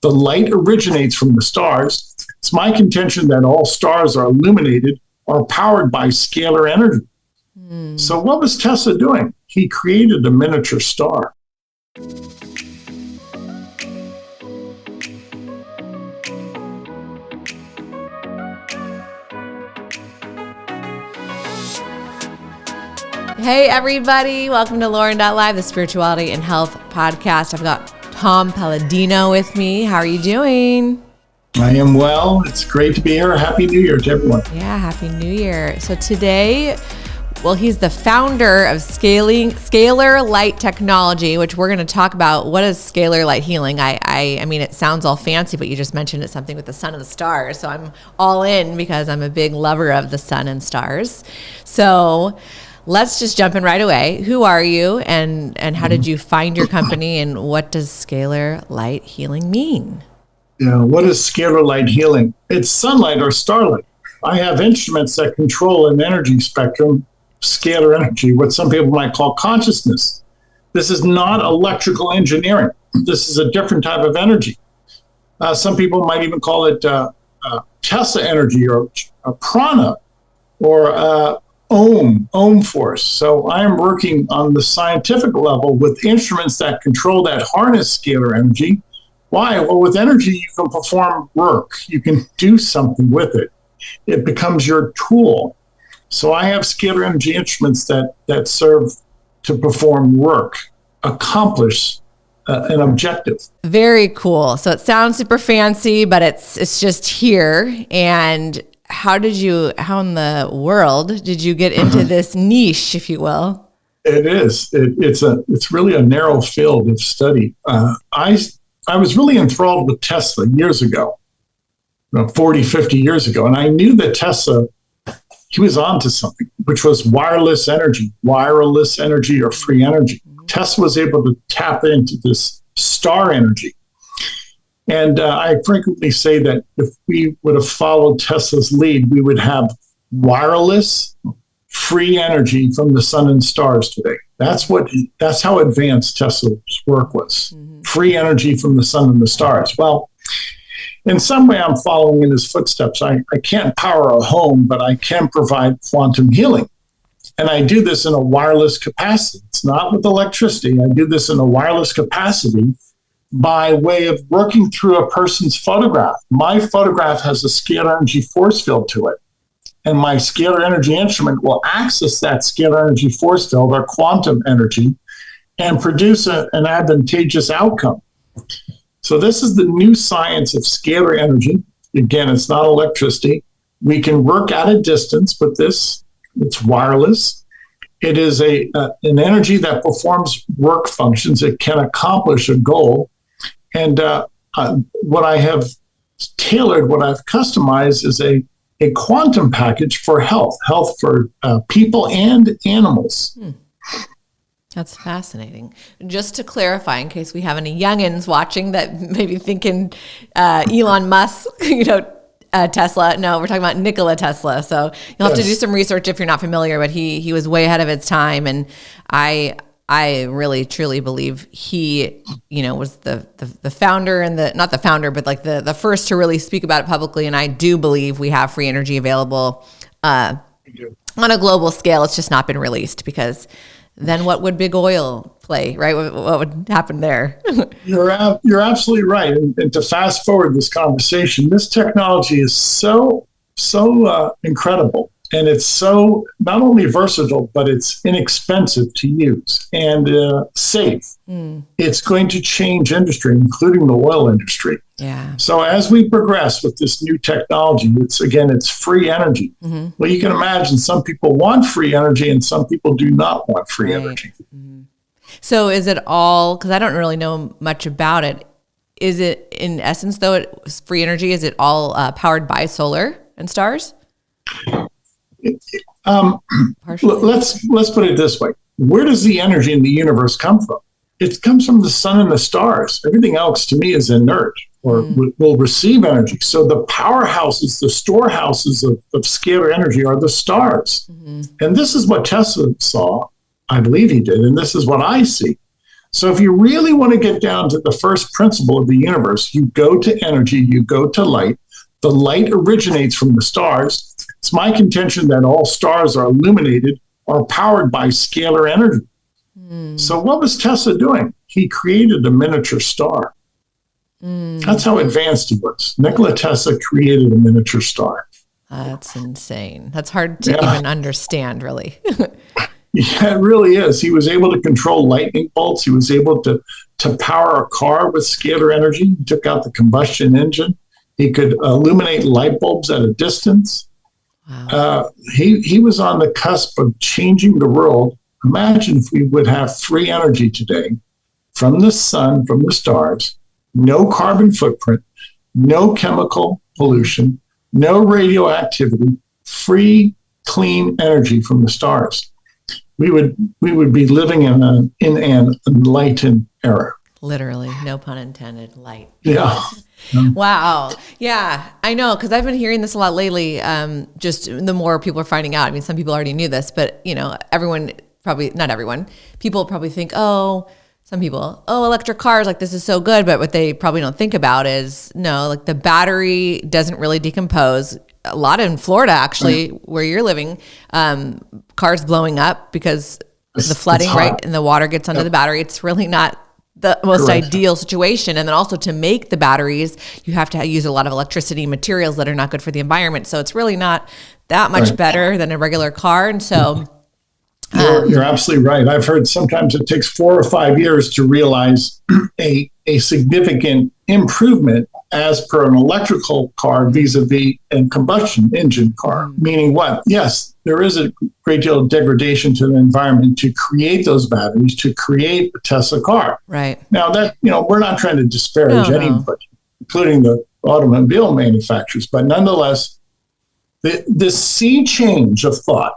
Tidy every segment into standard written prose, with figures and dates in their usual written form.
The light originates from the stars. It's my contention that all stars are illuminated or powered by scalar energy. So what was Tesla doing? He created a miniature star. Hey everybody, welcome to Lauren.live, the spirituality and health podcast. I've got Tom Paladino with me. How are you doing? I am well. It's great to be here. Happy New Year to everyone. Yeah, Happy New Year. So today, he's the founder of Scalar Light technology, which we're going to talk about. What is Scalar Light healing? I mean, it sounds all fancy, but you just mentioned it's something with the sun and the stars. So I'm all in because I'm a big lover of the sun and stars. So let's just jump in right away. Who are you and how did you find your company, and what does Scalar Light healing mean? Yeah, what is scalar light healing? It's sunlight or starlight. I have instruments that control an energy spectrum, scalar energy, what some people might call consciousness. This is not electrical engineering. This is a different type of energy. Some people might even call it Tesla energy or prana or Ohm force. So I am working on the scientific level with instruments that control that harness scalar energy. Why? Well, with energy, you can perform work. You can do something with it. It becomes your tool. So I have scalar energy instruments that serve to perform work, accomplish an objective. Very cool. So it sounds super fancy, but it's just here. And how in the world did you get into this niche, if you will? It is. It's really a narrow field of study. I was really enthralled with Tesla years ago, 40, 50 years ago. And I knew that Tesla, he was onto something, which was wireless energy or free energy. Tesla was able to tap into this star energy. And I frequently say that if we would have followed Tesla's lead, we would have wireless, free energy from the sun and stars today. That's how advanced Tesla's work was. Free energy from the sun and the stars. Well, in some way, I'm following in his footsteps. I can't power a home, but I can provide quantum healing. And I do this in a wireless capacity. It's not with electricity. I do this in a wireless capacity by way of working through a person's photograph. My photograph has a scalar energy force field to it. And my scalar energy instrument will access that scalar energy force field or quantum energy and produce an advantageous outcome. So this is the new science of scalar energy. Again, it's not electricity. We can work at a distance with this. It's wireless. It is an energy that performs work functions. It can accomplish a goal. And what I have tailored, what I've customized is a quantum package for health for people and animals. That's fascinating. Just to clarify, in case we have any youngins watching that may be thinking Elon Musk, Tesla. No, we're talking about Nikola Tesla. So you'll have to do some research if you're not familiar, but he was way ahead of its time. And I really truly believe he, was the founder and not the founder, but like the first to really speak about it publicly. And I do believe we have free energy available on a global scale. It's just not been released, because then what would big oil play, right? What would happen there? You're absolutely right. And to fast forward this conversation, this technology is so incredible. And it's so not only versatile, but it's inexpensive to use and safe. It's going to change industry, including the oil industry. Yeah. So as we progress with this new technology, it's free energy. Well, you can imagine some people want free energy and some people do not want free energy. So is it all, because I don't really know much about it, is it in essence, though, free energy, is it all powered by solar and stars? Let's put it this way. Where does the energy in the universe come from? It comes from the sun and the stars. Everything else to me is inert or will receive energy. So the powerhouses, the storehouses of scalar energy are the stars. And this is what Tesla saw. I believe he did. And this is what I see. So if you really want to get down to the first principle of the universe, you go to energy, you go to light. The light originates from the stars. It's my contention that all stars are illuminated or powered by scalar energy. So what was Tesla doing? He created a miniature star. That's how advanced he was. Nikola Tesla created a miniature star. That's insane. That's hard to even understand, really. Yeah, it really is. He was able to control lightning bolts. He was able to power a car with scalar energy. He took out the combustion engine. He could illuminate light bulbs at a distance. Wow. He was on the cusp of changing the world. Imagine if we would have free energy today from the sun, from the stars, no carbon footprint, no chemical pollution, no radioactivity, free, clean energy from the stars. We would be living in an enlightened era. Literally, no pun intended, light. Yeah. Wow. Yeah, I know, because I've been hearing this a lot lately. Just the more people are finding out. I mean, some people already knew this, but everyone probably, not everyone, people probably think, some people, electric cars, like this is so good. But what they probably don't think about is, no, like the battery doesn't really decompose. A lot in Florida, actually, where you're living, cars blowing up because of the flooding, right? And the water gets under the battery. It's really not the most ideal situation. And then also to make the batteries, you have to use a lot of electricity and materials that are not good for the environment. So it's really not that much better than a regular car. And so you're absolutely right. I've heard sometimes it takes 4 or 5 years to realize a significant improvement as per an electrical car vis-a-vis a combustion engine car. Meaning what? Yes, there is a great deal of degradation to the environment to create those batteries, to create a Tesla car. Right. Now that, we're not trying to disparage anybody, including the automobile manufacturers, but nonetheless, the sea change of thought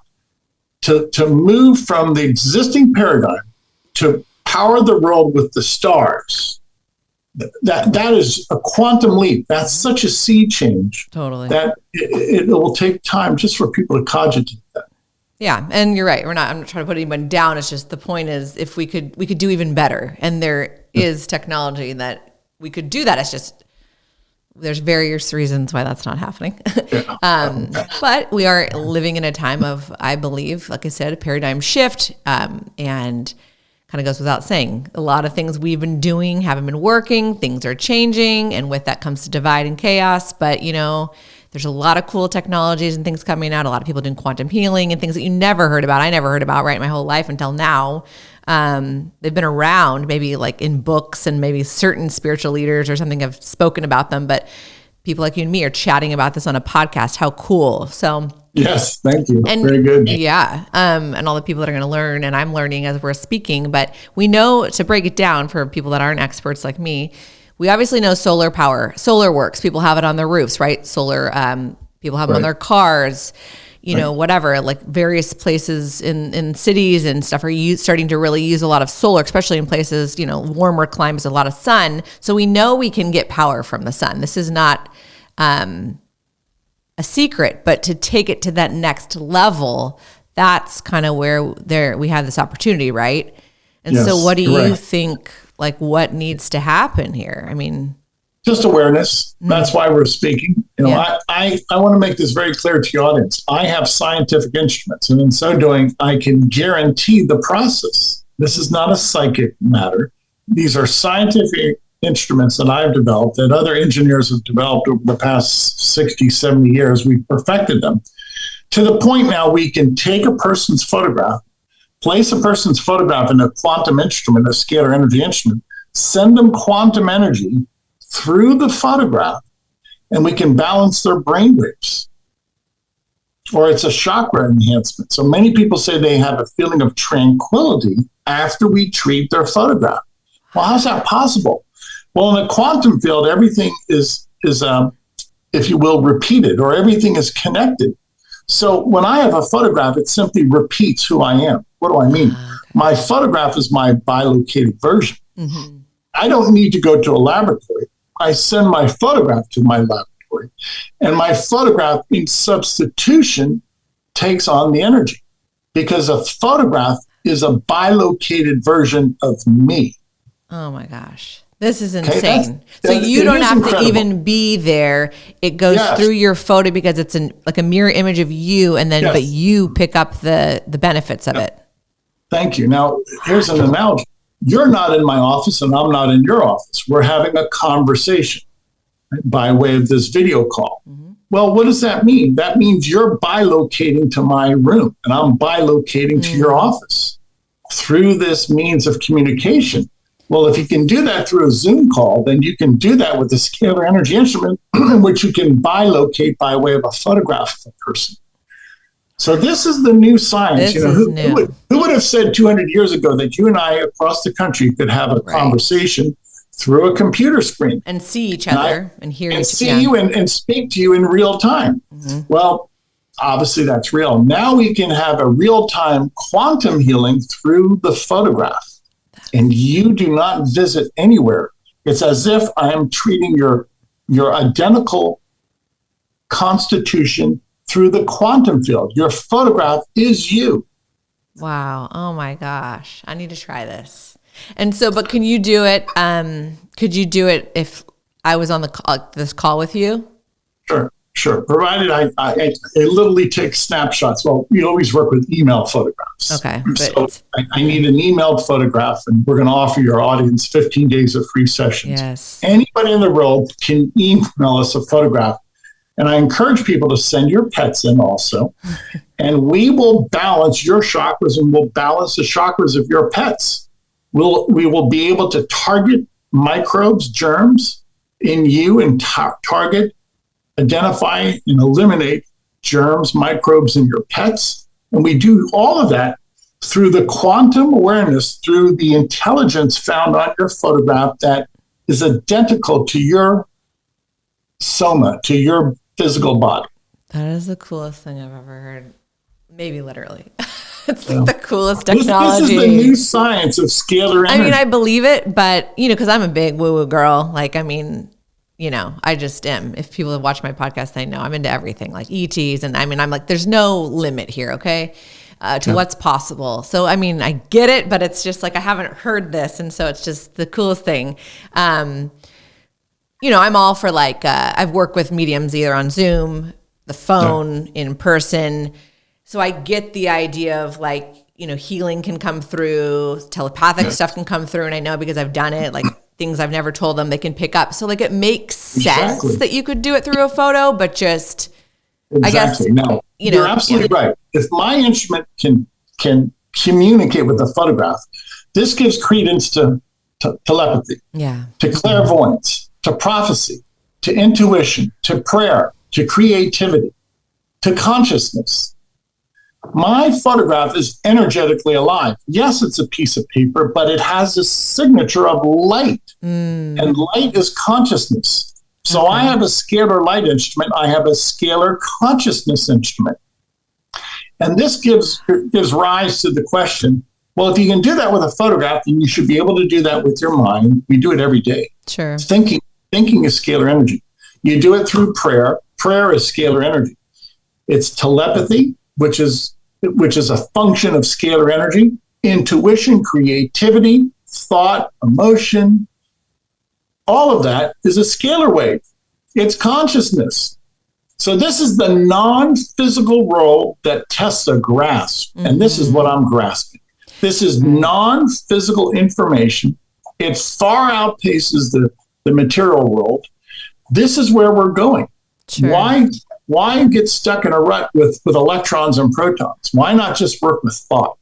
to move from the existing paradigm to power the world with the stars, that is a quantum leap. That's such a sea change. Totally. That it will take time just for people to cogitate that. Yeah, and you're right. I'm not trying to put anyone down. It's just the point is if we could do even better, and there is technology that we could do that. It's just there's various reasons why that's not happening. But we are living in a time of, I believe, like I said, a paradigm shift, and kind of goes without saying. A lot of things we've been doing haven't been working. Things are changing, and with that comes the divide and chaos. But, there's a lot of cool technologies and things coming out. A lot of people doing quantum healing and things that you never heard about. I never heard about, right, my whole life until now. They've been around maybe like in books, and maybe certain spiritual leaders or something have spoken about them. But people like you and me are chatting about this on a podcast. How cool. So yes, thank you. And very good. Yeah. And all the people that are going to learn, and I'm learning as we're speaking, but we know, to break it down for people that aren't experts like me, we obviously know solar power. Solar works. People have it on their roofs, right? Solar, people have them on their cars, whatever, like various places in cities and stuff are starting to really use a lot of solar, especially in places, warmer climates, a lot of sun. So we know we can get power from the sun. This is not a secret, but to take it to that next level, that's kind of where we have this opportunity, right? And so what do you think, like what needs to happen here? I mean, just awareness. That's why we're speaking. I want to make this very clear to your audience. I have scientific instruments, and in so doing, I can guarantee the process. This is not a psychic matter. These are scientific instruments that I've developed, that other engineers have developed over the past 60, 70 years. We've perfected them to the point now we can take a person's photograph, place a person's photograph in a quantum instrument, a scalar energy instrument, send them quantum energy through the photograph, and we can balance their brain waves. Or it's a chakra enhancement. So many people say they have a feeling of tranquility after we treat their photograph. Well, how's that possible? Well, in the quantum field, everything is if you will, repeated, or everything is connected. So when I have a photograph, it simply repeats who I am. What do I mean? My photograph is my bilocated version. Mm-hmm. I don't need to go to a laboratory. I send my photograph to my laboratory, and my photograph in substitution takes on the energy, because a photograph is a bilocated version of me. Oh my gosh. This is Okay, insane. So you don't have to even be there. It goes through your photo because it's like a mirror image of you, and then but you pick up the benefits of it. Thank you. Now, here's an analogy. You're not in my office and I'm not in your office. We're having a conversation by way of this video call. Mm-hmm. Well, what does that mean? That means you're bilocating to my room and I'm bilocating to your office through this means of communication. Well, if you can do that through a Zoom call, then you can do that with a scalar energy instrument, which you can bilocate by way of a photograph of a person. So this is the new science. Who would have said 200 years ago that you and I across the country could have a conversation through a computer screen and see each other and hear and see you and speak to you in real time? Mm-hmm. Well, obviously that's real. Now we can have a real-time quantum healing through the photograph. And you do not visit anywhere. It's as if I am treating your identical constitution through the quantum field. Your photograph is you. Wow. Oh my gosh. I need to try this. And so, but can you do it? Could you do it if I was on this call with you? Sure. Provided I literally take snapshots. Well, we always work with email photographs. Okay. So I need an emailed photograph, and we're going to offer your audience 15 days of free sessions. Yes. Anybody in the world can email us a photograph. And I encourage people to send your pets in also. And we will balance your chakras and we'll balance the chakras of your pets. We will be able to target microbes, germs in you and target, identify, and eliminate germs, microbes in your pets. And we do all of that through the quantum awareness, through the intelligence found on your photograph that is identical to your soma, to your physical body. That is the coolest thing I've ever heard. Maybe literally. It's like the coolest technology. This is the new science of scalar energy. I mean, I believe it, but, because I'm a big woo-woo girl. Like, I mean, I just am. If people have watched my podcast, they know I'm into everything, like ETs. And I mean, I'm like, there's no limit here, okay, to what's possible. So, I mean, I get it, but it's just like I haven't heard this. And so it's just the coolest thing. I'm all for I've worked with mediums either on Zoom, the phone, in person. So I get the idea of healing can come through, telepathic stuff can come through. And I know because I've done it, things I've never told them, they can pick up. So it makes sense that you could do it through a photo, but just, I guess, no, you're absolutely right. If my instrument can communicate with a photograph, this gives credence to telepathy, to clairvoyance, to prophecy, to intuition, to prayer, to creativity, to consciousness. My photograph is energetically alive. Yes, it's a piece of paper, but it has a signature of light, and light is consciousness. So I have a scalar light instrument. I have a scalar consciousness instrument. And this gives rise to the question, well, if you can do that with a photograph, then you should be able to do that with your mind. We do it every day. Sure. Thinking is scalar energy. You do it through prayer. Prayer is scalar energy. It's telepathy, which is a function of scalar energy, intuition, creativity, thought, emotion. All of that is a scalar wave. It's consciousness. So this is the non-physical world that Tesla grasped, and this is what I'm grasping. This is non-physical information. It far outpaces the material world. This is where we're going. Sure. Why get stuck in a rut with electrons and protons? Why not just work with thought?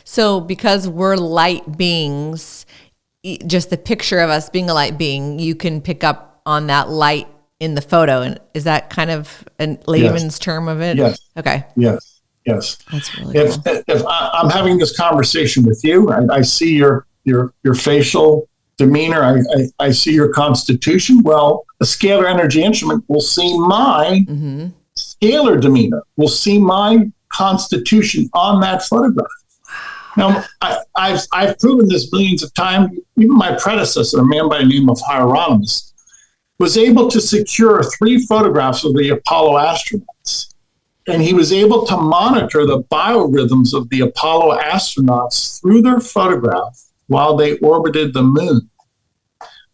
So because we're light beings, just the picture of us being a light being, you can pick up on that light in the photo. And is that kind of a layman's term of it? Yes. Okay. Yes. That's really cool. If I'm having this conversation with you, I see your facial demeanor, I see your constitution. Well, a scalar energy instrument will see my scalar demeanor, will see my constitution on that photograph. Now, I've proven this millions of times. Even my predecessor, a man by the name of Hieronymus, was able to secure 3 photographs of the Apollo astronauts. And he was able to monitor the biorhythms of the Apollo astronauts through their photograph while they orbited the moon,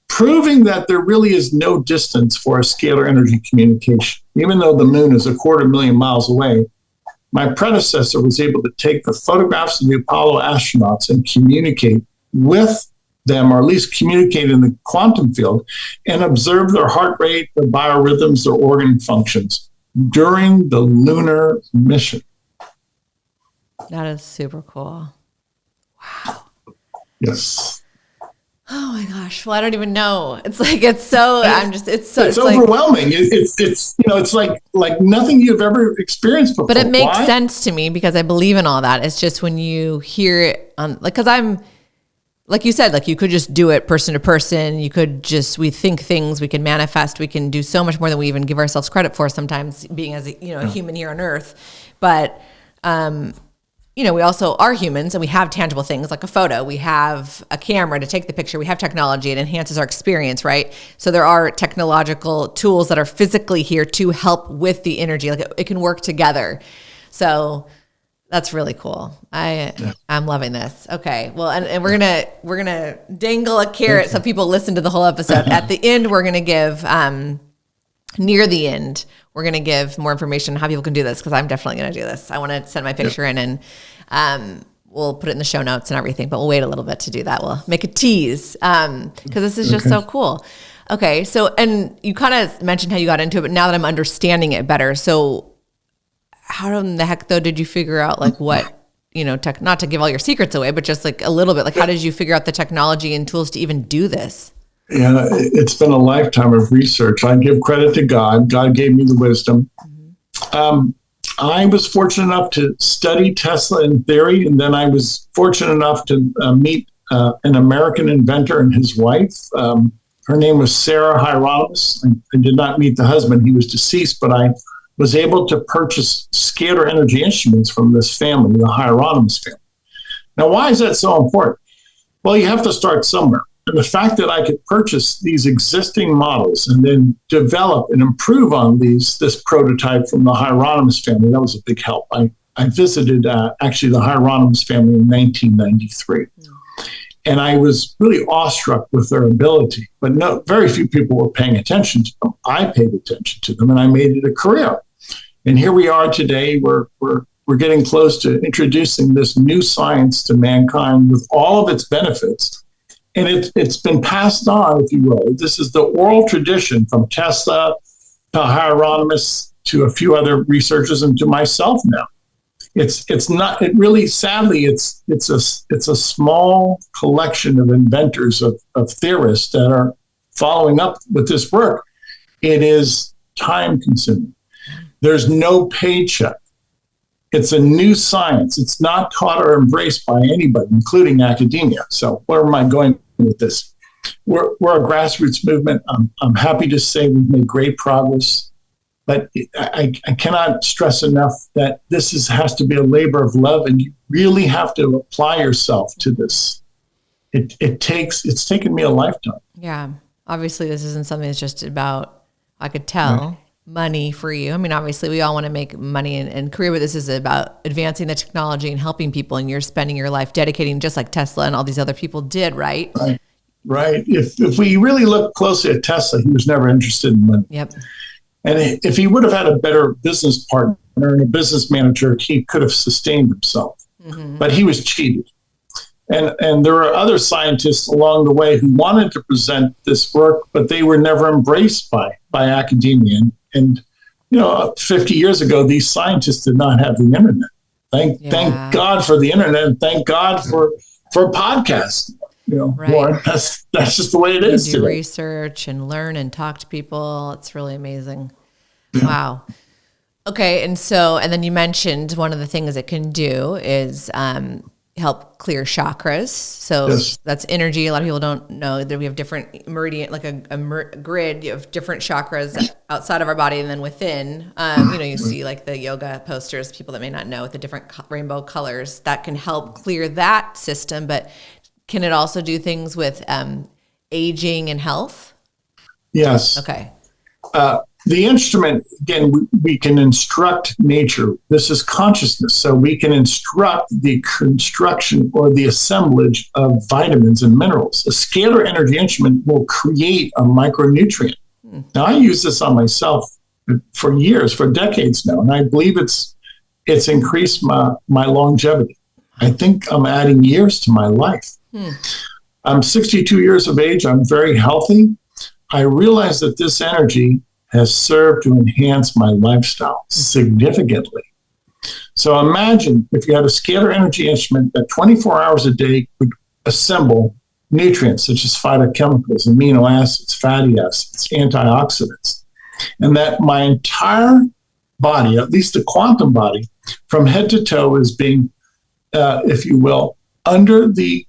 proving that there really is no distance for a scalar energy communication. Even though the moon is 250,000 miles away, my predecessor was able to take the photographs of the Apollo astronauts and communicate with them, or at least communicate in the quantum field, and observe their heart rate, their biorhythms, their organ functions during the lunar mission. That is super cool. Wow. Yes. Oh my gosh. Well, I don't even know. It's like, it's so, it's overwhelming. It's like nothing you've ever experienced before. But it makes sense to me because I believe in all that. It's just when you hear it because I'm, like you said, like you could just do it person to person. You could we think things, we can manifest, we can do so much more than we even give ourselves credit for sometimes being as a human here on earth. But, we also are humans and we have tangible things like a photo. We have a camera to take the picture. We have technology. It enhances our experience, right? So there are technological tools that are physically here to help with the energy. Like it can work together. So that's really cool. I'm loving this. Okay. Well, and we're gonna dangle a carrot so people listen to the whole episode. At the end, we're gonna give near the end, we're gonna give more information on how people can do this because I'm definitely gonna do this. I want to send my picture in and we'll put it in the show notes and everything. But we'll wait a little bit to do that. We'll make a tease because this is just so cool. Okay. So, and you kind of mentioned how you got into it, but now that I'm understanding it better, so. How in the heck though did you figure out like what, not to give all your secrets away, but just like a little bit, like how did you figure out the technology and tools to even do this? Yeah, it's been a lifetime of research. I give credit to God. God gave me the wisdom. Mm-hmm. I was fortunate enough to study Tesla in theory, and then I was fortunate enough to meet an American inventor and his wife. Her name was Scalar Hieronymus. I did not meet the husband. He was deceased, but I was able to purchase scalar energy instruments from this family, the Hieronymus family. Now, why is that so important? Well, you have to start somewhere. And the fact that I could purchase these existing models and then develop and improve on this prototype from the Hieronymus family, that was a big help. I visited actually the Hieronymus family in 1993. And I was really awestruck with their ability, but very few people were paying attention to them. I paid attention to them and I made it a career. And here we are today. We're getting close to introducing this new science to mankind with all of its benefits. And it's been passed on, if you will. This is the oral tradition from Tesla to Hieronymus to a few other researchers and to myself now. It's not, it really, sadly, it's a small collection of inventors, of theorists that are following up with this work. It is time consuming. There's no paycheck. It's a new science. It's not taught or embraced by anybody, including academia. So where am I going with this? We're a grassroots movement. I'm happy to say we've made great progress, but I cannot stress enough that this has to be a labor of love, and you really have to apply yourself to this. It's taken me a lifetime. Yeah. Obviously, this isn't something that's just about, I could tell. Right. Money for you. I mean, obviously we all want to make money and career, but this is about advancing the technology and helping people, and you're spending your life dedicating just like Tesla and all these other people did, right? Right. If we really look closely at Tesla, he was never interested in money. Yep. And if he would have had a better business partner and a business manager, he could have sustained himself. Mm-hmm. But he was cheated. And there are other scientists along the way who wanted to present this work, but they were never embraced by academia. And 50 years ago, these scientists did not have the internet. Thank God for the internet, and thank God for podcasts. Right. Lauren, that's just the way it is. Do research and learn and talk to people. It's really amazing. Yeah. Wow. Okay, and then you mentioned one of the things it can do is help clear chakras. So that's energy. A lot of people don't know that we have different meridian, like a grid of different chakras outside of our body and then within. You see like the yoga posters, people that may not know, with the different rainbow colors that can help clear that system. But can it also do things with aging and health? Yes. Okay. the instrument, again, we can instruct nature. This is consciousness. So we can instruct the construction or the assemblage of vitamins and minerals. A scalar energy instrument will create a micronutrient. Now, I use this on myself for years, for decades now, and I believe it's increased my longevity. I think I'm adding years to my life. I'm 62 years of age. I'm very healthy. I realize that this energy has served to enhance my lifestyle significantly. So imagine if you had a scalar energy instrument that 24 hours a day would assemble nutrients such as phytochemicals, amino acids, fatty acids, antioxidants, and that my entire body, at least the quantum body, from head to toe is being, if you will, under the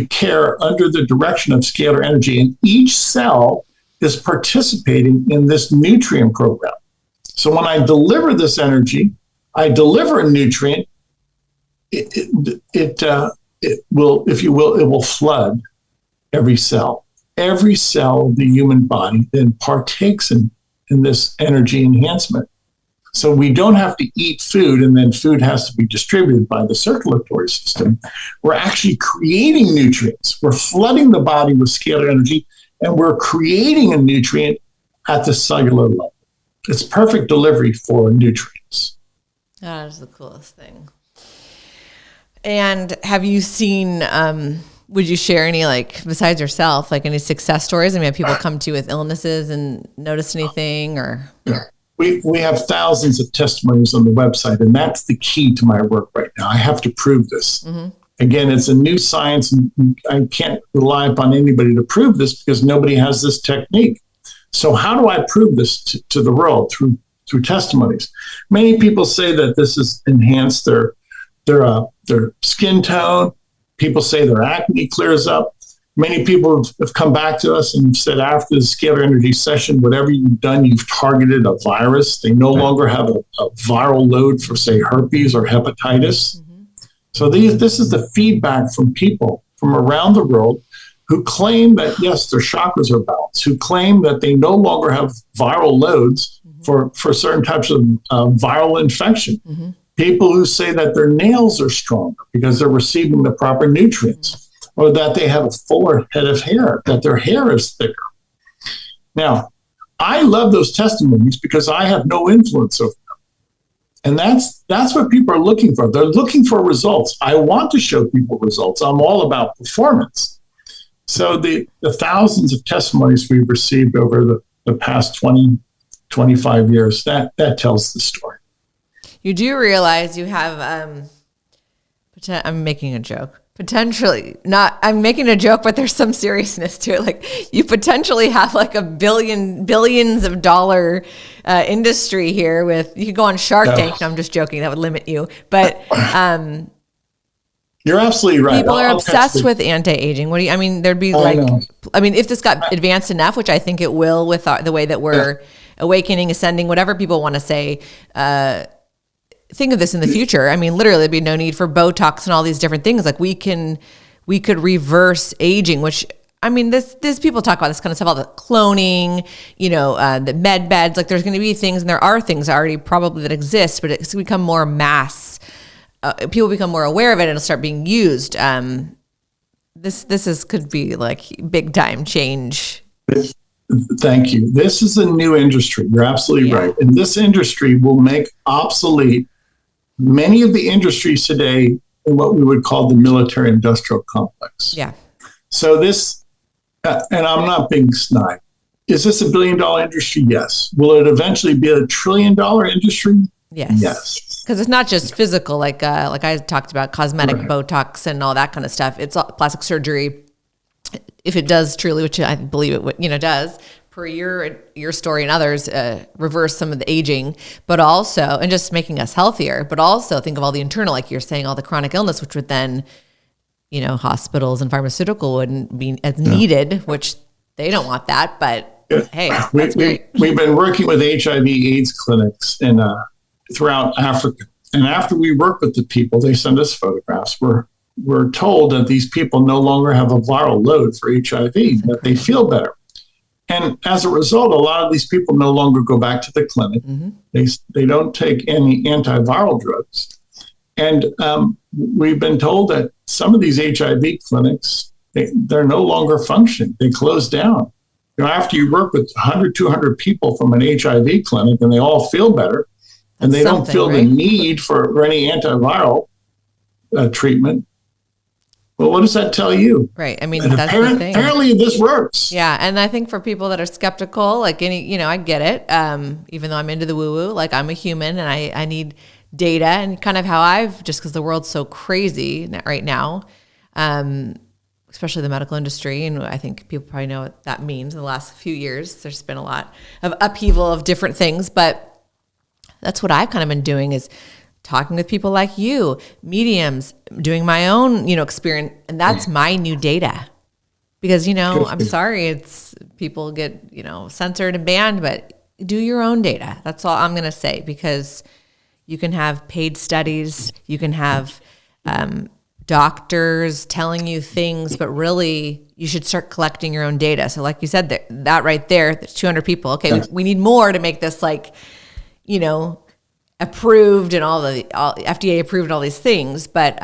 care, under the direction of scalar energy, and each cell is participating in this nutrient program. So when I deliver this energy, I deliver a nutrient, it will, if you will, it will flood every cell. Every cell of the human body then partakes in this energy enhancement. So we don't have to eat food and then food has to be distributed by the circulatory system. We're actually creating nutrients. We're flooding the body with scalar energy, and we're creating a nutrient at the cellular level. It's perfect delivery for nutrients. That is the coolest thing. And have you seen, would you share any, like, besides yourself, like any success stories? I mean, have people come to you with illnesses and noticed anything, or? Yeah. We have thousands of testimonies on the website, and that's the key to my work right now. I have to prove this. Again, it's a new science, and I can't rely upon anybody to prove this because nobody has this technique. So how do I prove this to the world? Through testimonies. Many people say that this has enhanced their skin tone. People say their acne clears up. Many people have come back to us and said after the scalar energy session, whatever you've done, you've targeted a virus. They no longer have a viral load for, say, herpes or hepatitis. So this is the feedback from people from around the world who claim that, yes, their chakras are balanced, who claim that they no longer have viral loads for certain types of viral infection. People who say that their nails are stronger because they're receiving the proper nutrients, or that they have a fuller head of hair, that their hair is thicker. Now, I love those testimonies because I have no influence over them. And that's what people are looking for. They're looking for results. I want to show people results. I'm all about performance. So the thousands of testimonies we've received over the past 20, 25 years, that tells the story. You do realize you have, I'm making a joke. Potentially not, I'm making a joke, but there's some seriousness to it. Like, you potentially have like a billions of dollar industry here with, you could go on Shark Tank. No, I'm just joking. That would limit you. But you're absolutely right. People are obsessed with anti-aging. I mean, there'd be if this got advanced enough, which I think it will with the way that we're awakening, ascending, whatever people want to say, think of this in the future. I mean, literally, there'd be no need for Botox and all these different things. Like, we could reverse aging, which, I mean, this people talk about this kind of stuff, all the cloning, the med beds. Like, there's going to be things, and there are things already probably that exist, but it's become more mass. People become more aware of it, and it'll start being used. This could be like big time change. Thank you. This is a new industry. You're absolutely right. And this industry will make obsolete many of the industries today in what we would call the military industrial complex. Yeah. So this, and I'm not being snide, is this $1 billion industry? Yes. Will it eventually be $1 trillion industry? Yes. Yes. Because it's not just physical, like I talked about cosmetic Botox and all that kind of stuff. It's all plastic surgery. If it does truly, which I believe it does, per your story and others, reverse some of the aging, but also, and just making us healthier, but also think of all the internal, like you're saying, all the chronic illness, which would then, hospitals and pharmaceutical wouldn't be as needed, which they don't want that, but hey, we've been working with HIV/AIDS clinics throughout Africa. And after we work with the people, they send us photographs. We're told that these people no longer have a viral load for HIV, that they feel better. And as a result, a lot of these people no longer go back to the clinic. Mm-hmm. They don't take any antiviral drugs. And we've been told that some of these HIV clinics, they're no longer functioning. They close down. After you work with 100, 200 people from an HIV clinic and they all feel better, and they don't feel the need for any antiviral treatment, well, what does that tell you? Right. I mean, that's the thing. Apparently this works. Yeah. And I think for people that are skeptical, like I get it. Even though I'm into the woo-woo, like I'm a human and I need data, and kind of how just because the world's so crazy right now, especially the medical industry. And I think people probably know what that means. In the last few years, there's been a lot of upheaval of different things, but that's what I've kind of been doing, is talking with people like you, mediums, doing my own, experience. And that's my new data, because, I'm sorry, it's people get, censored and banned, but do your own data. That's all I'm going to say, because you can have paid studies, you can have doctors telling you things, but really you should start collecting your own data. So like you said, that right there, there's 200 people. Okay, we need more to make this approved and all FDA approved and all these things, but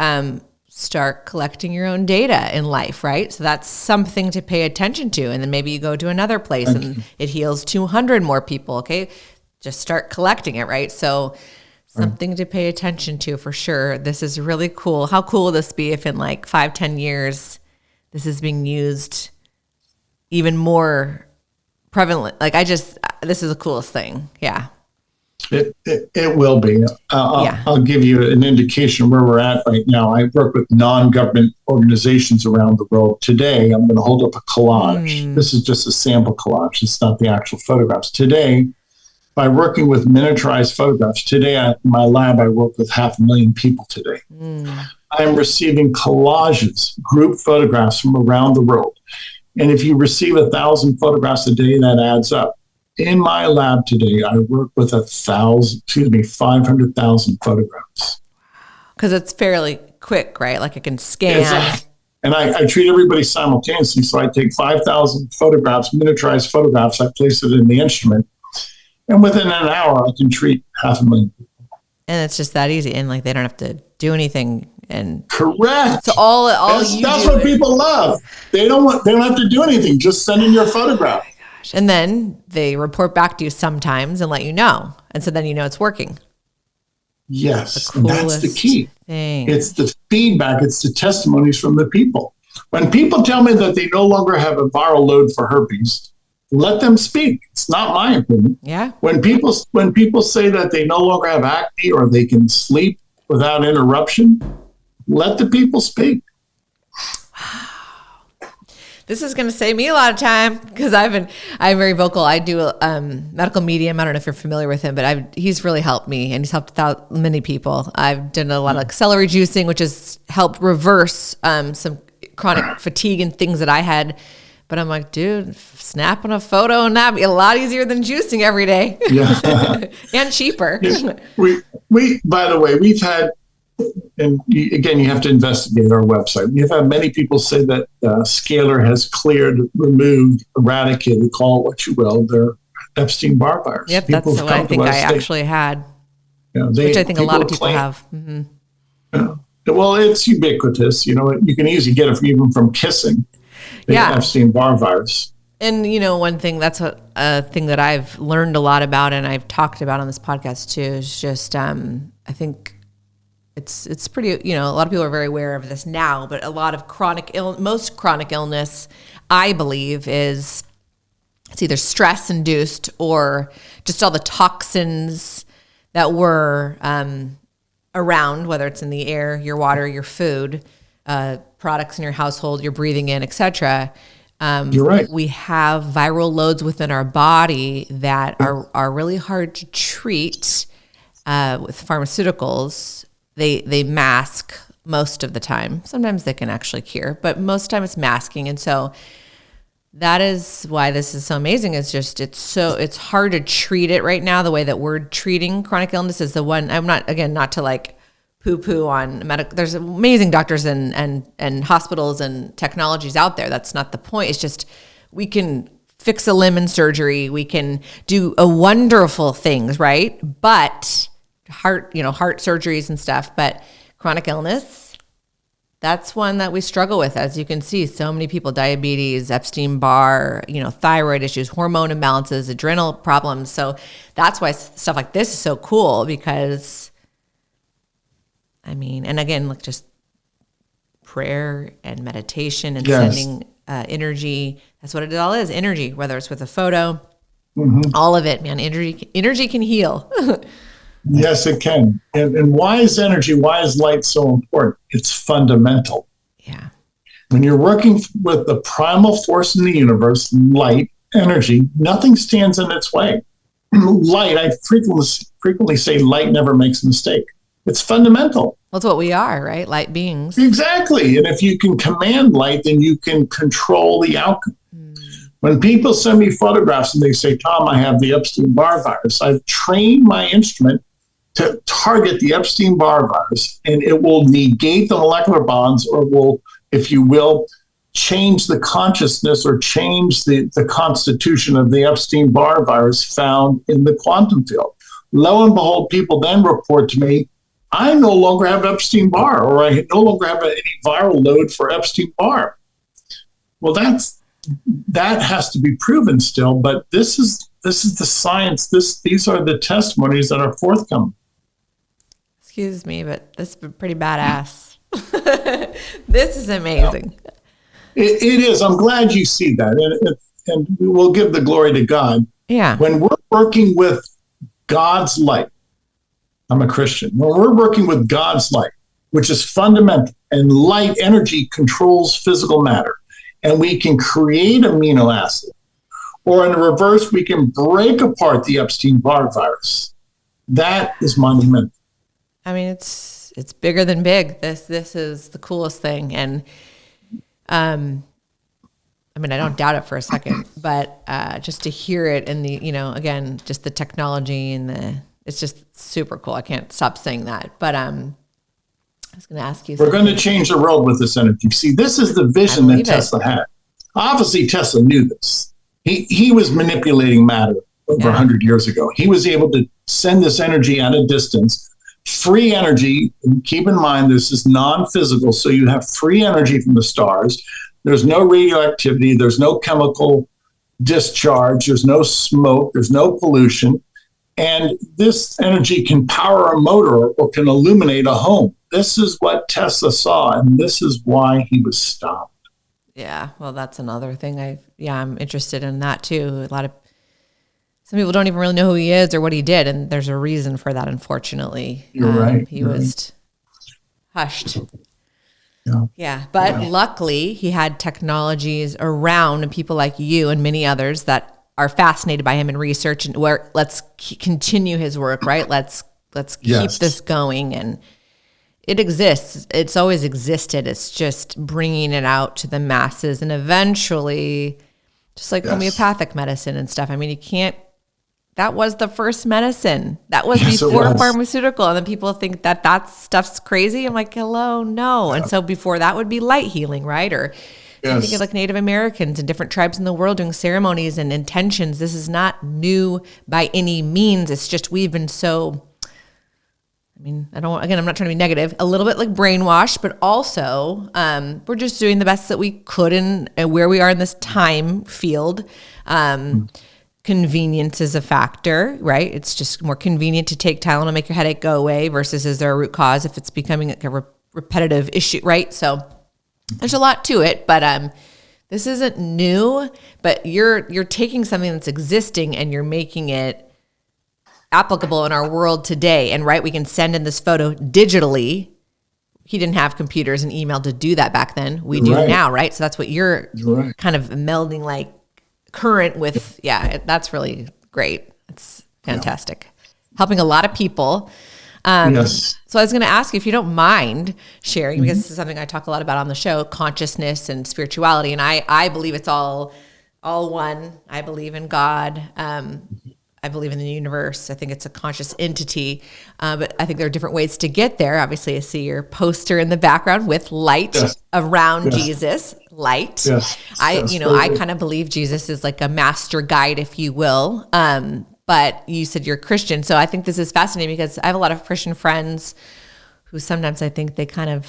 start collecting your own data in life, right? So that's something to pay attention to. And then maybe you go to another place and it heals 200 more people. Okay, just start collecting it, right? So something to pay attention to for sure. This is really cool. How cool will this be if in 5-10 years, this is being used even more prevalent? This is the coolest thing. Yeah. It will be. I'll give you an indication where we're at right now. I work with non-government organizations around the world. Today, I'm going to hold up a collage. This is just a sample collage. It's not the actual photographs. Today, by working with miniaturized photographs, today in my lab, I work with 500,000 people today. I'm receiving collages, group photographs from around the world. And if you receive 1,000 photographs a day, that adds up. In my lab today, I work with 500,000 photographs. Because it's fairly quick, right? Like I can scan. And I treat everybody simultaneously. So I take 5,000 photographs, miniaturized photographs, I place it in the instrument. And within an hour, I can treat 500,000 people. And it's just that easy. And they don't have to do anything. And correct. So that's what people love. They don't have to do anything. Just send in your photograph. And then they report back to you sometimes and let you know. And so then it's working. Yes, and that's the key. Thing. It's the feedback. It's the testimonies from the people. When people tell me that they no longer have a viral load for herpes, let them speak. It's not my opinion. Yeah. When people say that they no longer have acne or they can sleep without interruption, let the people speak. This is going to save me a lot of time, because I'm very vocal. I do a medical medium. I don't know if you're familiar with him, but he's really helped me, and he's helped many people. I've done a lot of celery juicing, which has helped reverse some chronic fatigue and things that I had. But I'm like, dude, snapping a photo and that'd be a lot easier than juicing every day. Yeah. And cheaper. We by the way, we've had, and again, you have to investigate our website. We've had many people say that Scalar has cleared, removed, eradicated, call it what you will, their Epstein-Barr virus. Yep, that's what I think I actually had, which I think a lot of people have. Mm-hmm. Well, it's ubiquitous. You can easily get it even from kissing. The Epstein-Barr virus. And, one thing, that's a thing that I've learned a lot about, and I've talked about on this podcast too, is just, I think it's pretty, a lot of people are very aware of this now, but a lot of most chronic illness, I believe, is it's either stress induced or just all the toxins that were around, whether it's in the air, your water, your food, products in your household, you're breathing in, etc. You're right. We have viral loads within our body that are really hard to treat with pharmaceuticals. They mask most of the time. Sometimes they can actually cure, but most of the time it's masking. And so that is why this is so amazing. It's hard to treat it right now. The way that we're treating chronic illness is the one. I'm not to poo-poo on medical. There's amazing doctors and hospitals and technologies out there. That's not the point. It's just we can fix a limb in surgery. We can do a wonderful things, right? But heart surgeries and stuff, but chronic illness, that's one that we struggle with. As you can see, so many people, diabetes, Epstein-Barr, thyroid issues, hormone imbalances, adrenal problems. So that's why stuff like this is so cool because, and again, like just prayer and meditation and sending energy. That's what it all is, energy, whether it's with a photo, all of it, man. Energy can heal. Yes, it can. And why is light so important? It's fundamental. Yeah. When you're working with the primal force in the universe, light, energy, nothing stands in its way. Light, I frequently say light never makes a mistake. It's fundamental. Well, it's what we are, right? Light beings. Exactly. And if you can command light, then you can control the outcome. When people send me photographs and they say, Tom, I have the Epstein-Barr virus, I've trained my instrument to target the Epstein-Barr virus, and it will negate the molecular bonds or will, if you will, change the consciousness or change the constitution of the Epstein-Barr virus found in the quantum field. Lo and behold, people then report to me, I no longer have Epstein-Barr, or I no longer have any viral load for Epstein-Barr. Well, that has to be proven still, but this is the science. These are the testimonies that are forthcoming. Excuse me, but this is pretty badass. This is amazing. It is. I'm glad you see that, and we will give the glory to God. Yeah. When we're working with God's light, I'm a Christian. When we're working with God's light, which is fundamental, and light energy controls physical matter, and we can create amino acid, or in the reverse, we can break apart the Epstein-Barr virus. That is monumental. It's bigger than big. This is the coolest thing, and I don't doubt it for a second, but just to hear it and the again, just the technology and it's just super cool. I can't stop saying that. But I was going to ask you. We're going to change the world with this energy. See, this is the vision that Tesla had. Obviously, Tesla knew this. He was manipulating matter over 100 years ago. He was able to send this energy at a distance, free energy. And keep in mind, this is non-physical, so you have free energy from the stars. There's no radioactivity. There's no chemical discharge. There's no smoke. There's no pollution. And this energy can power a motor or can illuminate a home. This is what Tesla saw, and this is why he was stopped. Yeah, well, that's another thing. I'm interested in that too. Some people don't even really know who he is or what he did, and there's a reason for that, unfortunately. You're right. He was hushed. But luckily, he had technologies around and people like you and many others that are fascinated by him in research and where let's continue his work, right? Let's keep this going. And it exists. It's always existed. It's just bringing it out to the masses and eventually just like homeopathic medicine and stuff. That was the first medicine. That was before pharmaceutical. And then people think that stuff's crazy. I'm like, hello, no. Yeah. And so before that would be light healing, right? Or I think of like Native Americans and different tribes in the world doing ceremonies and intentions. This is not new by any means. It's just we've been so, I'm not trying to be negative, a little bit like brainwashed, but also we're just doing the best that we could in where we are in this time field. Convenience is a factor, right? It's just more convenient to take Tylenol, make your headache go away versus is there a root cause if it's becoming like a repetitive issue, right? So there's a lot to it, but this isn't new, but you're taking something that's existing and you're making it applicable in our world today. And right, we can send in this photo digitally. He didn't have computers and email to do that back then. We do now, right? So that's what you're kind of melding like current with, that's really great. It's fantastic. Helping a lot of people. So I was going to ask you if you don't mind sharing, because this is something I talk a lot about on the show, consciousness and spirituality. And I believe it's all one. I believe in God. I believe in the universe. I think it's a conscious entity. But I think there are different ways to get there. Obviously, I see your poster in the background with light around Jesus. Light. Yes. I kind of believe Jesus is like a master guide, if you will. But you said you're Christian. So I think this is fascinating because I have a lot of Christian friends who sometimes I think they're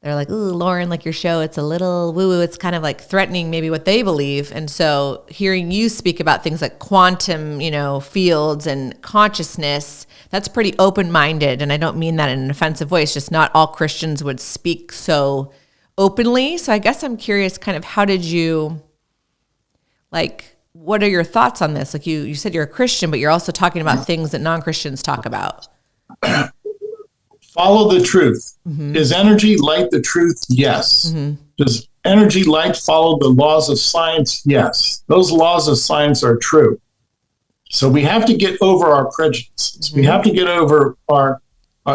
like, ooh, Lauren, like your show, it's a little woo-woo. It's kind of like threatening maybe what they believe. And so hearing you speak about things like quantum, fields and consciousness, that's pretty open-minded. And I don't mean that in an offensive way. It's just not all Christians would speak so openly. So I guess I'm curious kind of how did you, what are your thoughts on this? Like you said you're a Christian, but you're also talking about things that non-Christians talk about. Follow the truth. Mm-hmm. Is energy light the truth? Yes. Mm-hmm. Does energy light follow the laws of science? Yes. Those laws of science are true. So we have to get over our prejudices. Mm-hmm. We have to get over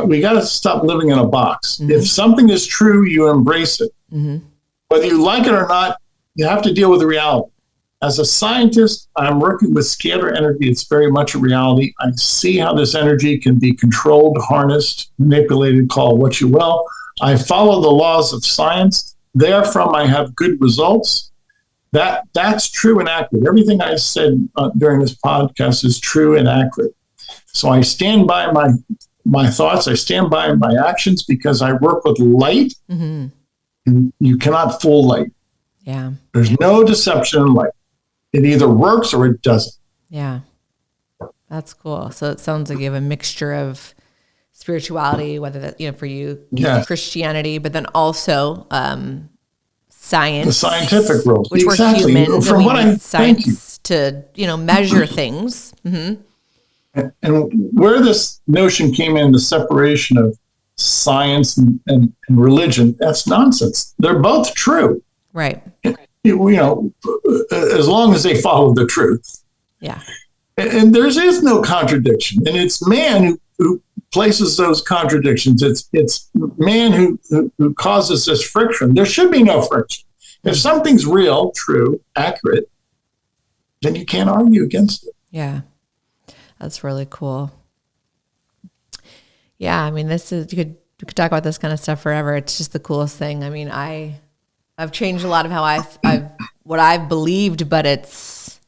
we got to stop living in a box. Mm-hmm. If something is true, you embrace it. Mm-hmm. Whether you like it or not, you have to deal with the reality. As a scientist, I'm working with scalar energy. It's very much a reality. I see how this energy can be controlled, harnessed, manipulated, call what you will. I follow the laws of science. Therefrom, I have good results. That's true and accurate. Everything I said during this podcast is true and accurate. So I stand by my thoughts. I stand by my actions because I work with light. Mm-hmm. And you cannot fool light. Yeah. There's no deception in light. It either works or it doesn't. Yeah. That's cool. So it sounds like you have a mixture of spirituality, whether that, for you, yes, Christianity, but then also science. The scientific world. Which exactly. we're humans. From what I science to, measure things. Mm-hmm. And where this notion came in, the separation of science and religion, that's nonsense. They're both true. Right. As long as they follow the truth. Yeah. And there is no contradiction. And it's man who places those contradictions. It's man who causes this friction. There should be no friction. If something's real, true, accurate, then you can't argue against it. Yeah. That's really cool. Yeah. I mean, you could talk about this kind of stuff forever. It's just the coolest thing. I mean, I've changed a lot of how what I've believed, but it's,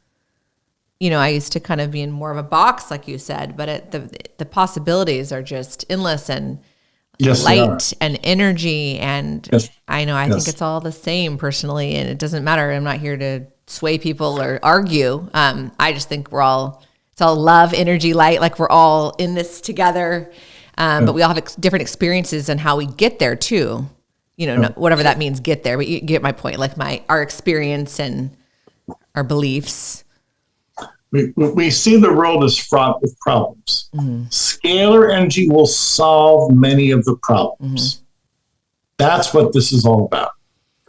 I used to kind of be in more of a box, like you said, but the possibilities are just endless and yes, light and energy. And yes. I think it's all the same personally, and it doesn't matter. I'm not here to sway people or argue. I just think it's all love, energy, light. Like we're all in this together. But we all have different experiences and how we get there too. Whatever that means, get there. But you get my point, like our experience and our beliefs. We see the world as fraught with problems. Mm-hmm. Scalar energy will solve many of the problems. Mm-hmm. That's what this is all about.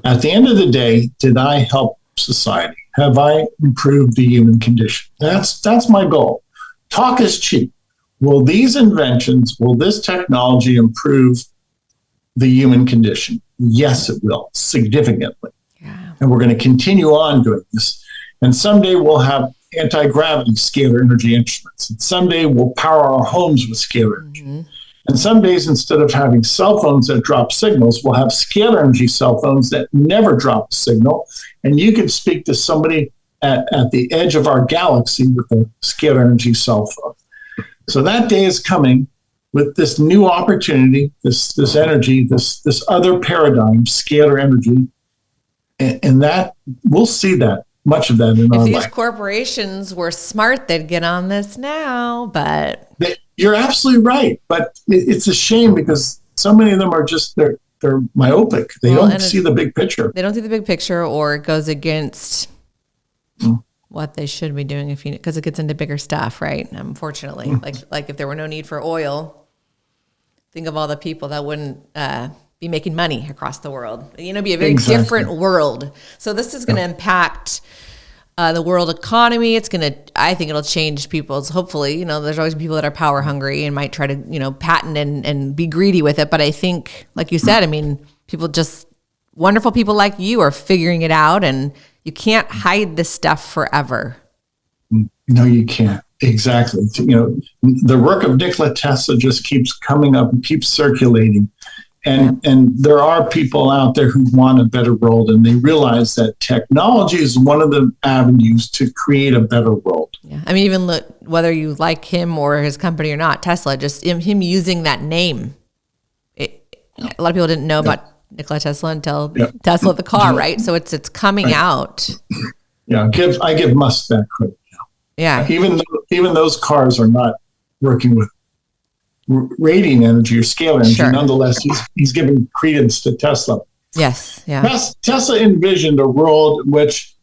At the end of the day, did I help society? Have I improved the human condition? That's my goal. Talk is cheap. Will these inventions, will this technology improve the human condition? Yes, it will, significantly. Yeah. And we're going to continue on doing this. And someday we'll have anti-gravity scalar energy instruments. And someday we'll power our homes with scalar energy. Mm-hmm. And some days, instead of having cell phones that drop signals, we'll have scalar energy cell phones that never drop a signal. And you can speak to somebody at the edge of our galaxy with a scalar energy cell phone. So that day is coming with this new opportunity, this energy, this other paradigm, scalar energy, and that we'll see that much of that in our life. If these corporations were smart, they'd get on this now. But you're absolutely right. But it's a shame because so many of them are just they're myopic. They don't see the big picture. They don't see the big picture, or it goes against what they should be doing because it gets into bigger stuff, right? Unfortunately, like if there were no need for oil, think of all the people that wouldn't be making money across the world. Be a very different world. So this is going to impact the world economy. I think it'll change people's, hopefully, there's always people that are power hungry and might try to, patent and be greedy with it. But I think, like you said, wonderful people like you are figuring it out, and you can't hide this stuff forever. No, you can't. Exactly. The work of Nikola Tesla just keeps coming up and keeps circulating. And there are people out there who want a better world, and they realize that technology is one of the avenues to create a better world. Yeah. I mean, even look, whether you like him or his company or not, Tesla, just him using that name. A lot of people didn't know about Nikola Tesla until Tesla the car, right? So it's coming out. Yeah, I give Musk that credit. Yeah. Even those cars are not working with radiant energy or scalar energy. Sure. Nonetheless, he's giving credence to Tesla. Yes. Yeah. Tesla envisioned a world in which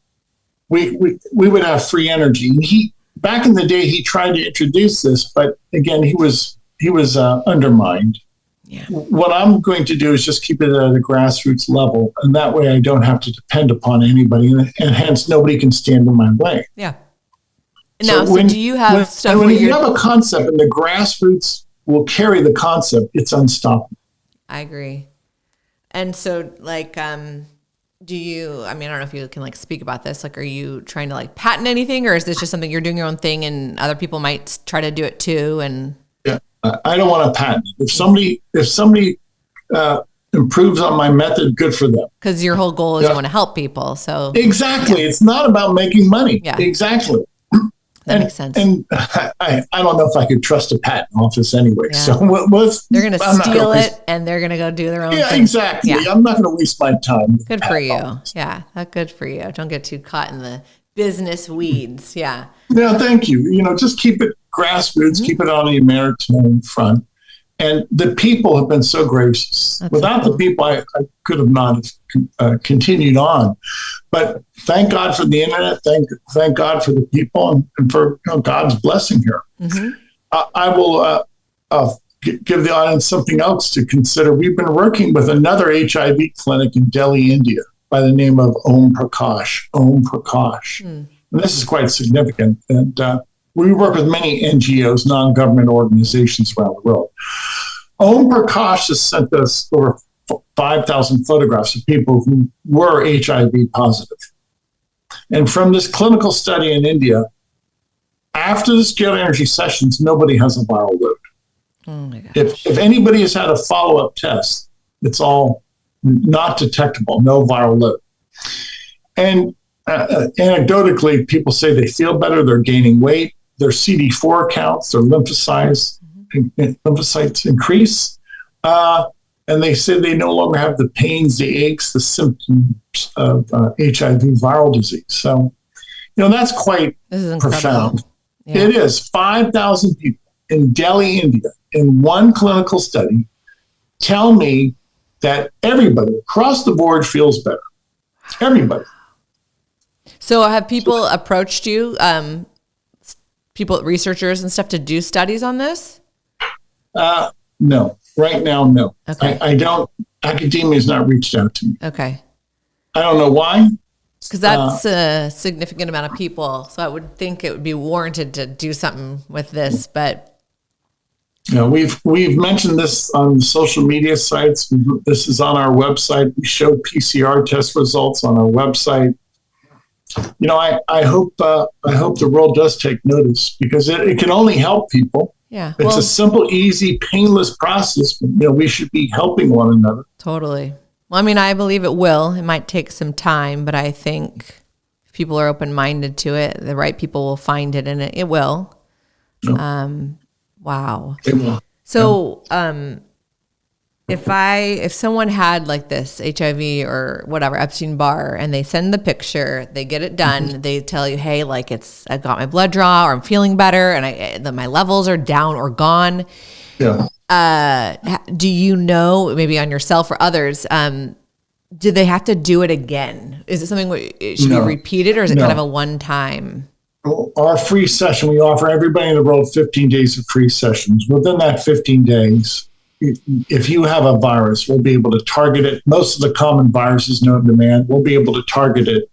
we would have free energy. And back in the day, he tried to introduce this, but again, he was undermined. Yeah. What I'm going to do is just keep it at a grassroots level, and that way I don't have to depend upon anybody, and hence nobody can stand in my way. Yeah. Now, so do you have stuff when you have a concept and the grassroots will carry the concept, it's unstoppable. I agree. And so, like, do you, I mean, I don't know if you can like speak about this, like, are you trying to like patent anything, or is this just something you're doing your own thing and other people might try to do it too? And yeah, I don't want to patent it. If somebody improves on my method, good for them. Because your whole goal is you want to help people. So exactly. Yeah. It's not about making money. Yeah. Exactly. That makes sense. And I don't know if I could trust a patent office anyway. Yeah. So they're going to steal it and they're going to go do their own thing. Yeah, exactly. Yeah. I'm not going to waste my time. Good for you. Office. Yeah, good for you. Don't get too caught in the business weeds. Yeah. Yeah, thank you. Just keep it grassroots, keep it on the American front. And the people have been so gracious. Without the people, I could have not continued on. But thank God for the internet. Thank God for the people and for God's blessing here. Mm-hmm. I will give the audience something else to consider. We've been working with another HIV clinic in Delhi, India, by the name of Om Prakash. And this is quite significant. And we work with many NGOs, non-government organizations around the world. Om Prakash has sent us over 5,000 photographs of people who were HIV positive. And from this clinical study in India, after the scalar energy sessions, nobody has a viral load. Oh my gosh. If anybody has had a follow-up test, it's all not detectable, no viral load. And anecdotally, people say they feel better, they're gaining weight, their CD4 counts, their lymphocytes increase. And they say they no longer have the pains, the aches, the symptoms of HIV viral disease. So, that's quite profound. Yeah. It is. 5,000 people in Delhi, India, in one clinical study tell me that everybody across the board feels better. Everybody. So have people approached you, researchers and stuff, to do studies on this? No. Right now, no. Okay. I don't. Academia has not reached out to me. Okay. I don't know why. Because that's a significant amount of people. So I would think it would be warranted to do something with this. But we've mentioned this on social media sites. This is on our website. We show PCR test results on our website. I hope the world does take notice, because it can only help people. Yeah. It's a simple, easy, painless process. We should be helping one another. Totally. Well, I mean, I believe it will. It might take some time, but I think if people are open-minded to it, the right people will find it, and it will. Yep. Wow. It will. So, if someone had like this HIV or whatever, Epstein-Barr, and they send the picture, they get it done, they tell you, hey, like I got my blood draw, or I'm feeling better, and my levels are down or gone. Yeah. Do you know, maybe on yourself or others, do they have to do it again? Is it something it should be repeated, or is it kind of a one-time? Our free session, we offer everybody in the world 15 days of free sessions. Within that 15 days, if you have a virus, we'll be able to target it. Most of the common viruses known to man, we'll be able to target it.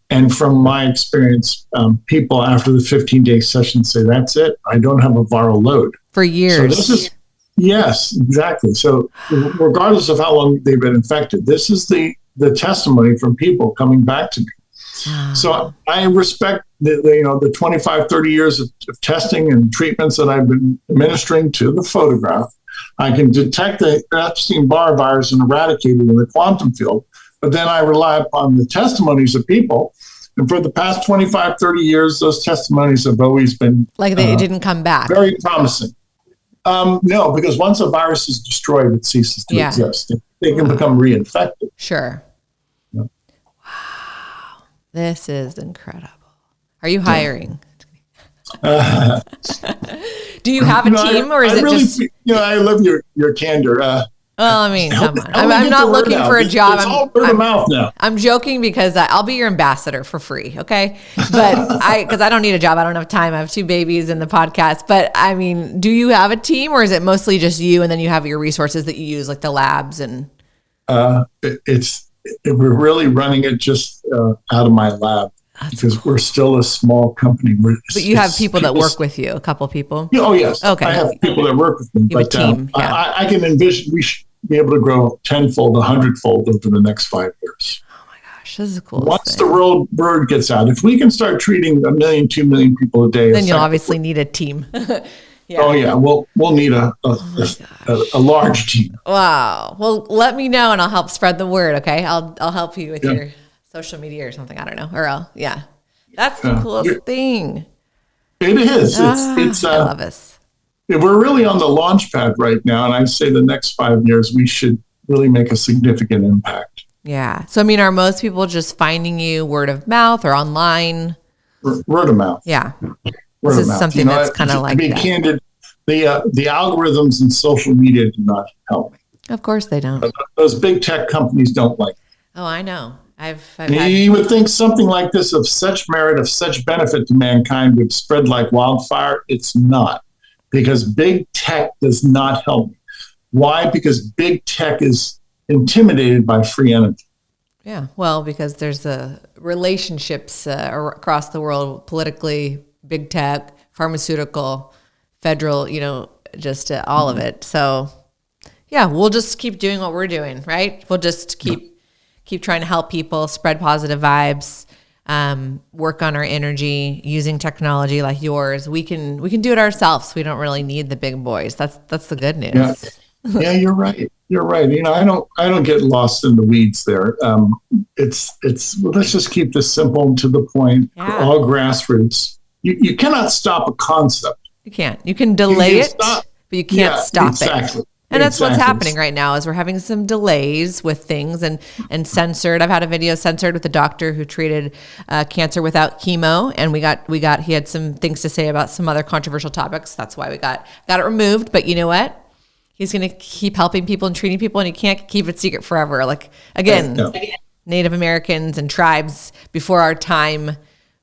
And from my experience, people after the 15-day session say, that's it. I don't have a viral load. For years. So yes, exactly. So regardless of how long they've been infected, this is the testimony from people coming back to me. So I respect the 25, 30 years of testing and treatments that I've been administering to the photograph. I can detect the Epstein-Barr virus and eradicate it in the quantum field. But then I rely upon the testimonies of people. And for the past 25, 30 years, those testimonies have always been like they didn't come back. Very promising. No, because once a virus is destroyed, it ceases to exist. They can become reinfected. Sure. Yeah. Wow. This is incredible. Are you hiring? Do you have a team, or is it really, just? I love your candor. Well, I mean, come on. I'm not looking for a job. It's all word of mouth now. I'm joking because I'll be your ambassador for free, okay? But because I don't need a job. I don't have time. I have 2 babies in the podcast. But I mean, do you have a team, or is it mostly just you, and then you have your resources that you use, like the labs and? We're really running it just out of my lab. Because we're still a small company. But you have people that work with you, a couple people? Oh, yes. Okay. I have people that work with me. You have a team. I can envision we should be able to grow 10-fold, 100-fold over the next 5 years. Oh, my gosh. This is cool. Once the word gets out, if we can start treating 1 million, 2 million people a day. Then you'll obviously need a team. Yeah. Oh, yeah. We'll need a large team. Wow. Well, let me know and I'll help spread the word, okay? I'll help you with your social media or something. I don't know. Or that's the coolest thing. It is. It's I love this. We're really on the launch pad right now. And I say the next 5 years, we should really make a significant impact. Yeah. So, I mean, are most people just finding you word of mouth or online? Word of mouth. Yeah. Word this is something that's kind of like to be candid, the algorithms in social media do not help me. Of course they don't. Those big tech companies don't like it. Oh, I know. You would think something like this of such merit, of such benefit to mankind would spread like wildfire. It's not, because big tech does not help me. Why? Because big tech is intimidated by free energy. Yeah, well, because there's relationships across the world, politically, big tech, pharmaceutical, federal, just all of it. So, yeah, we'll just keep doing what we're doing, right? We'll just keep trying to help people, spread positive vibes, work on our energy using technology like yours. We can do it ourselves. We don't really need the big boys. That's the good news. Yeah, you're right. You're right. I don't get lost in the weeds there. It's let's just keep this simple and to the point. All grassroots. You cannot stop a concept. You can't. You can delay it, but you can't stop it. And that's what's happening right now is we're having some delays with things and censored. I've had a video censored with a doctor who treated cancer without chemo. And he had some things to say about some other controversial topics. That's why we got it removed. But you know what? He's going to keep helping people and treating people, and he can't keep it secret forever. Like, again, Native Americans and tribes before our time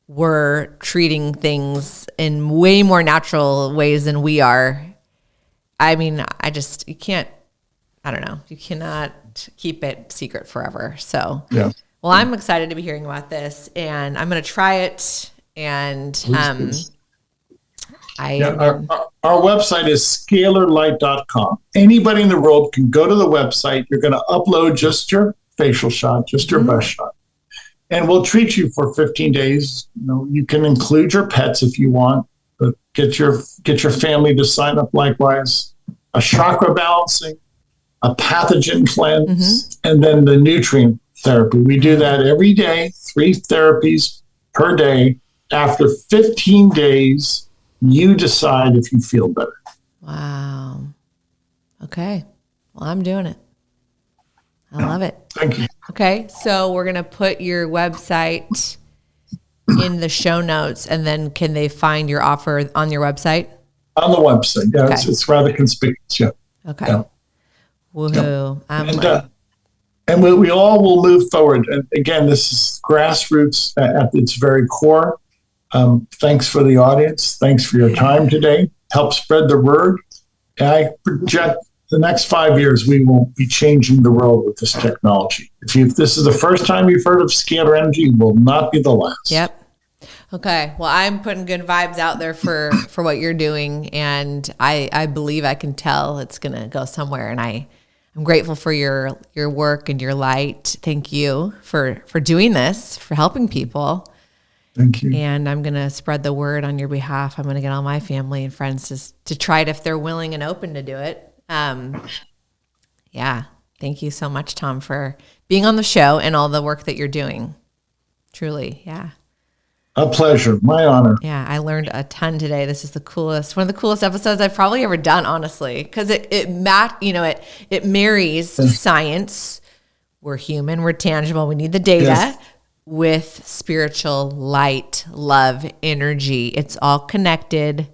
were treating things in way more natural ways than we are. I mean, you can't, I don't know. You cannot keep it secret forever. So, well, I'm excited to be hearing about this, and I'm going to try it. And our website is scalarlight.com. Anybody in the world can go to the website. You're going to upload just your facial shot, just your bust shot, and we'll treat you for 15 days. You can include your pets if you want, but get your family to sign up likewise. A chakra balancing, a pathogen cleanse, and then the nutrient therapy. We do that every day, 3 therapies per day. After 15 days, you decide if you feel better. Wow. Okay. Well, I'm doing it. I love it. Thank you. Okay. So we're going to put your website in the show notes, and then can they find your offer on your website? On the website. Yeah, okay. It's rather conspicuous. Yeah. Okay. Yeah. Woohoo. Yeah. And we all will move forward. And again, this is grassroots at its very core. Thanks for the audience. Thanks for your time today. Help spread the word. And I project the next 5 years, we will be changing the world with this technology. If this is the first time you've heard of scalar energy, it will not be the last. Yep. Okay. Well, I'm putting good vibes out there for what you're doing. And I believe I can tell it's going to go somewhere. And I'm grateful for your work and your light. Thank you for doing this, for helping people. Thank you. And I'm going to spread the word on your behalf. I'm going to get all my family and friends to try it if they're willing and open to do it. Yeah. Thank you so much, Tom, for being on the show and all the work that you're doing. Truly. Yeah. A pleasure. My honor. Yeah. I learned a ton today. This is one of the coolest episodes I've probably ever done, honestly, because it marries science. We're human, we're tangible. We need the data with spiritual light, love, energy. It's all connected.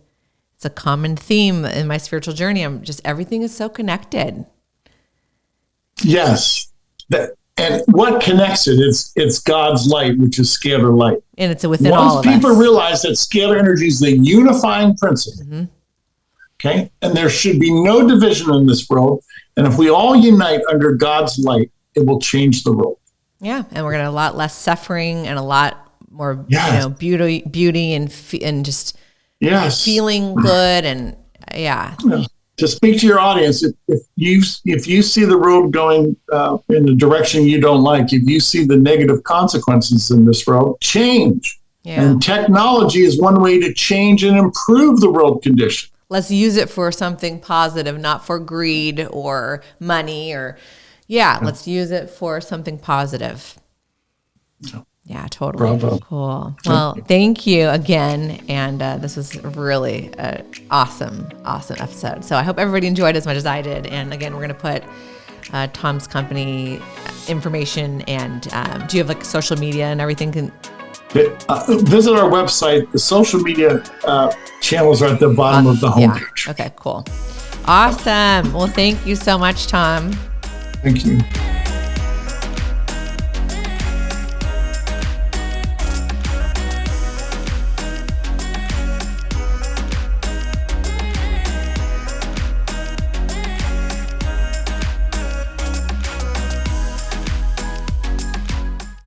It's a common theme in my spiritual journey. Everything is so connected. Yes. And what connects it? It's God's light, which is scalar light. And it's within all of us. Once people realize that scalar energy is the unifying principle, okay, and there should be no division in this world. And if we all unite under God's light, it will change the world. Yeah, and we're going to have a lot less suffering and a lot more, beauty and just feeling good and To speak to your audience, if you see the world going in the direction you don't like, if you see the negative consequences in this world, change. Yeah. And technology is one way to change and improve the world condition. Let's use it for something positive, not for greed or money let's use it for something positive. Yeah, totally. Bravo. Cool. Well, thank you again. And this was really an awesome episode. So I hope everybody enjoyed as much as I did. And again, we're going to put Tom's company information and do you have like social media and everything? Visit our website. The social media channels are at the bottom of the homepage. Okay, cool. Awesome. Well, thank you so much, Tom. Thank you.